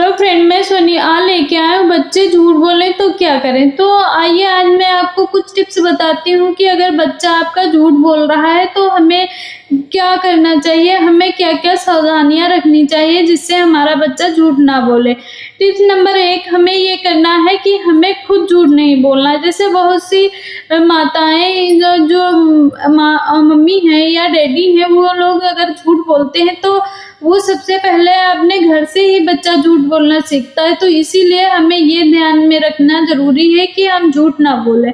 Hello friend, मैं सोनिया लेके आया हूँ बच्चे झूठ बोले तो क्या करें। तो आइए आज मैं आपको कुछ टिप्स बताती हूँ कि अगर बच्चा आपका झूठ बोल रहा है तो हमें क्या करना चाहिए, हमें क्या क्या सावधानियां रखनी चाहिए जिससे हमारा बच्चा झूठ ना बोले। टिप्स नंबर 1, हमें ये करना है कि हमें खुद झूठ नहीं बोलना। जैसे बहुत सी माताएं जो मम्मी हैं या डैडी हैं, वो लोग अगर झूठ बोलते हैं तो वो सबसे पहले अपने घर से ही बच्चा झूठ बोलना सीखता है। तो इसीलिए हमें ये ध्यान में रखना ज़रूरी है कि हम झूठ ना बोलें।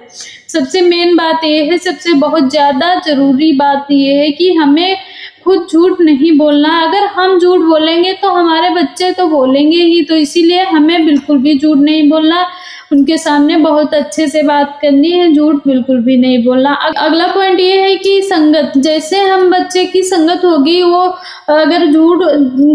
सबसे मेन बात ये है, सबसे बहुत ज़्यादा ज़रूरी बात ये है कि हमें खुद झूठ नहीं बोलना। अगर हम झूठ बोलेंगे तो हमारे बच्चे तो बोलेंगे ही, तो इसीलिए हमें बिल्कुल भी झूठ नहीं बोलना। उनके सामने बहुत अच्छे से बात करनी है, झूठ बिल्कुल भी नहीं बोलना। अगला पॉइंट ये है कि संगत, जैसे हम बच्चे की संगत होगी, वो अगर झूठ,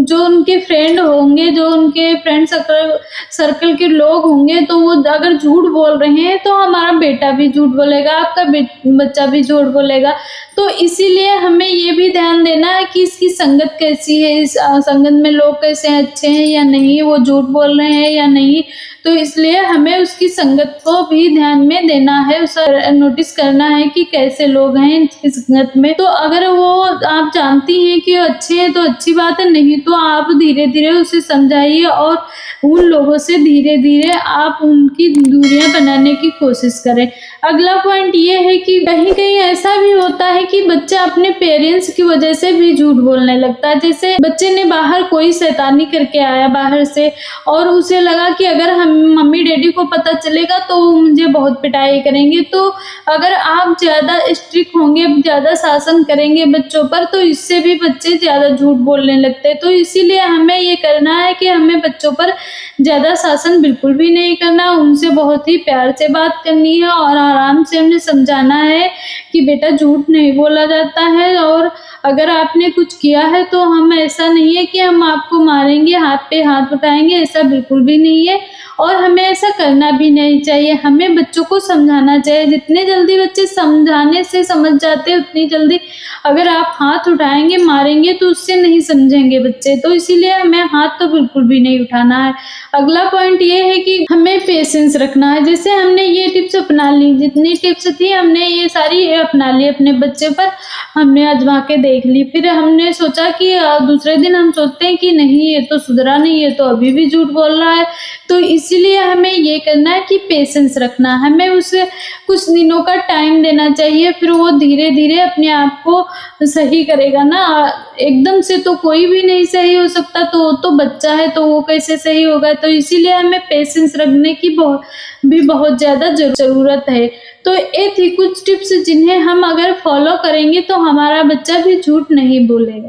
जो उनके फ्रेंड होंगे, जो उनके फ्रेंड सर्कल के लोग होंगे, तो वो अगर झूठ बोल रहे हैं तो हमारा बेटा भी झूठ बोलेगा, आपका बच्चा भी झूठ बोलेगा। तो इसीलिए हमें ये भी ध्यान देना है कि इसकी संगत कैसी है, इस संगत में लोग कैसे हैं, अच्छे हैं या नहीं, वो झूठ बोल रहे हैं या नहीं। तो इसलिए हमें उसकी संगत को भी ध्यान में देना है, उसे नोटिस करना है कि कैसे लोग हैं इसकी संगत में। तो अगर वो आप जानती हैं कि अच्छे हैं तो अच्छी बात है, नहीं तो आप धीरे धीरे उसे समझाइए और उन लोगों से धीरे धीरे आप उनकी दूरियां बनाने की कोशिश करें। अगला पॉइंट ये है कि कहीं कहीं ऐसा भी होता है कि बच्चा अपने पेरेंट्स की वजह से भी झूठ बोलने लगता है। जैसे बच्चे ने बाहर कोई शैतानी करके आया बाहर से, और उसे लगा कि अगर हम मम्मी डैडी को पता चलेगा तो वो मुझे बहुत पिटाई करेंगे। तो अगर आप ज़्यादा स्ट्रिक्ट होंगे, ज़्यादा शासन करेंगे बच्चों पर, तो इससे भी बच्चे ज़्यादा झूठ बोलने लगते हैं। तो इसीलिए हमें ये करना है कि हमें बच्चों पर ज़्यादा शासन बिल्कुल भी नहीं करना, उनसे बहुत ही प्यार से बात करनी है और आराम से उन्हें समझाना है कि बेटा झूठ नहीं बोला जाता है, और अगर आपने कुछ किया है तो हम, ऐसा नहीं है कि हम आपको मारेंगे, हाथ पे हाथ उठाएंगे, ऐसा बिल्कुल भी नहीं है और हमें ऐसा करना भी नहीं चाहिए। हमें बच्चों को समझाना चाहिए। जितने जल्दी बच्चे समझाने से समझ जाते हैं, उतनी जल्दी अगर आप हाथ उठाएंगे, मारेंगे, तो उससे नहीं समझेंगे बच्चे। तो इसीलिए हमें हाथ तो बिल्कुल भी नहीं उठाना है। अगला पॉइंट ये है कि हमें पेशेंस रखना है। जैसे हमने ये टिप्स अपना ली, जितनी टिप्स थी हमने ये सारी अपना ली अपने बच्चे पर, हमने आजमा के देख ली। फिर हमने सोचा कि दूसरे दिन हम सोचते हैं कि नहीं, ये तो सुधरा नहीं, ये तो अभी भी झूठ बोल रहा है। तो इसीलिए हमें ये करना है कि पेशेंस रखना, हमें उसे कुछ दिनों का टाइम देना चाहिए, फिर वो धीरे धीरे अपने आप को सही करेगा ना। एकदम से तो कोई भी नहीं सही हो सकता, तो वो तो बच्चा है, तो वो कैसे सही होगा। तो इसीलिए हमें पेशेंस रखने की बहुत ज़्यादा ज़रूरत है। तो ये थी कुछ टिप्स जिन्हें हम अगर फॉलो करेंगे तो हमारा बच्चा भी झूठ नहीं बोलेगा।